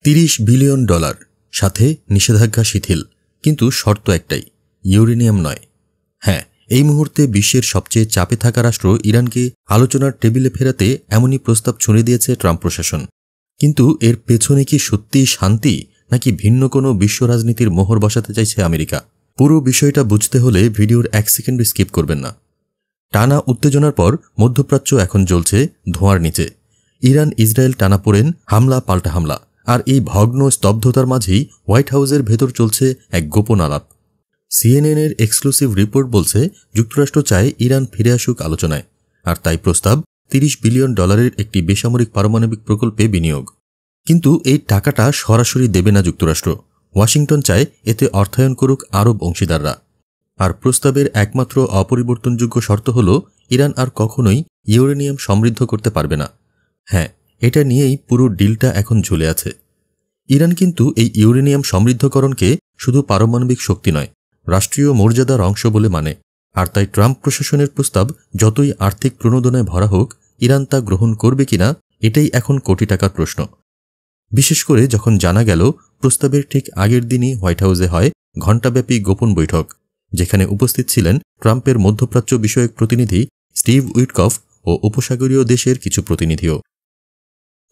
$30 billion সাথে নিষেধাজ্ঞা শিথিল, কিন্তু শর্ত একটাই, ইউরেনিয়াম নয়। হ্যাঁ, এই মুহূর্তে বিশ্বের সবচেয়ে চাপে থাকা রাষ্ট্র ইরানকে আলোচনার টেবিলে ফেরাতে এমনই প্রস্তাব ছুঁড়ে দিয়েছে ট্রাম্প প্রশাসন। কিন্তু এর পেছনে কি সত্যিই শান্তি, নাকি ভিন্ন কোনো বিশ্ব রাজনীতির মোহর বসাতে চাইছে আমেরিকা? পুরো বিষয়টা বুঝতে হলে ভিডিওর 1 সেকেন্ড স্কিপ করবেন না। টানা উত্তেজনার পর মধ্যপ্রাচ্য এখন জ্বলছে ধোঁয়ার নিচে। ইরান ইসরায়েল টানাপোড়েন, হামলা পাল্টা হামলা, আর এই ভগ্ন স্তব্ধতার মাঝেই হোয়াইট হাউসের ভেতর চলছে এক গোপন আলাপ। সিএনএনের এক্সক্লুসিভ রিপোর্ট বলছে যুক্তরাষ্ট্র চায় ইরান ফিরে আসুক আলোচনায়, আর তাই প্রস্তাব $30 বিলিয়ন একটি বেসামরিক পারমাণবিক প্রকল্পে বিনিয়োগ। কিন্তু এই টাকাটা সরাসরি দেবে না যুক্তরাষ্ট্র। ওয়াশিংটন চায় এতে অর্থায়ন করুক আরব অংশীদাররা। আর প্রস্তাবের একমাত্র অপরিবর্তনযোগ্য শর্ত হল ইরান আর কখনোই ইউরেনিয়াম সমৃদ্ধ করতে পারবে না। হ্যাঁ, এটা নিয়েই পুরো ডিলটা এখন ঝুলে আছে। ইরান কিন্তু এই ইউরেনিয়াম সমৃদ্ধকরণকে শুধু পারমাণবিক শক্তি নয়, রাষ্ট্রীয় মর্যাদার অংশ বলে মানে। আর তাই ট্রাম্প প্রশাসনের প্রস্তাব যতই আর্থিক প্রণোদনায় ভরা হোক, ইরান তা গ্রহণ করবে কিনা এটাই এখন কোটি টাকার প্রশ্ন। বিশেষ করে যখন জানা গেল প্রস্তাবের ঠিক আগের দিনই হোয়াইট হাউসে হয় ঘণ্টাব্যাপী গোপন বৈঠক, যেখানে উপস্থিত ছিলেন ট্রাম্পের মধ্যপ্রাচ্য বিষয়ক প্রতিনিধি স্টিভ উইটকফ ও উপসাগরীয় দেশের কিছু প্রতিনিধিও।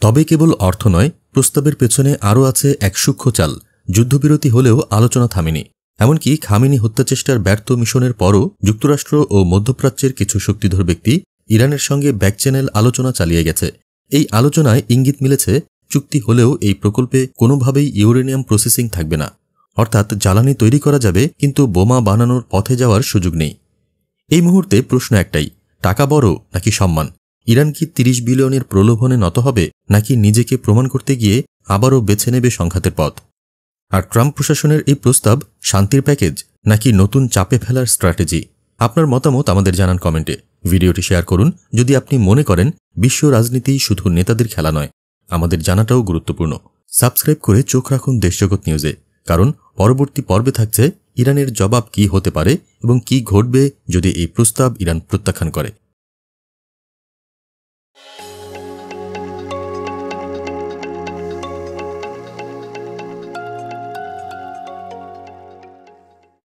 তবে কেবল অর্থ নয়, প্রস্তাবের পেছনে আরও আছে এক সূক্ষ্ম চাল। যুদ্ধবিরতি হলেও আলোচনা থামেনি। এমনকি খামেনি হত্যাচেষ্টার ব্যর্থ মিশনের পরও যুক্তরাষ্ট্র ও মধ্যপ্রাচ্যের কিছু শক্তিধর ব্যক্তি ইরানের সঙ্গে ব্যাকচ্যানেল আলোচনা চালিয়ে গেছে। এই আলোচনায় ইঙ্গিত মিলেছে চুক্তি হলেও এই প্রকল্পে কোনোভাবেই ইউরেনিয়াম প্রসেসিং থাকবে না। অর্থাৎ জ্বালানি তৈরি করা যাবে, কিন্তু বোমা বানানোর পথে যাওয়ার সুযোগ নেই। এই মুহূর্তে প্রশ্ন একটাই, টাকা বড় নাকি সম্মান? ইরান কি 30 বিলিয়নের প্রলোভনে নত হবে, নাকি নিজেকে প্রমাণ করতে গিয়ে আবারও বেছে নেবে সংঘাতের পথ? আর ট্রাম্প প্রশাসনের এই প্রস্তাব শান্তির প্যাকেজ, নাকি নতুন চাপে ফেলার স্ট্র্যাটেজি? আপনার মতামত আমাদের জানান কমেন্টে। ভিডিওটি শেয়ার করুন যদি আপনি মনে করেন বিশ্ব রাজনীতি শুধু নেতাদের খেলা নয়, আমাদের জানাটাও গুরুত্বপূর্ণ। সাবস্ক্রাইব করে চোখ রাখুন দেশজগৎ নিউজে, কারণ পরবর্তী পর্বে থাকছে ইরানের জবাব কি হতে পারে এবং কি ঘটবে যদি এই প্রস্তাব ইরান প্রত্যাখ্যান করে।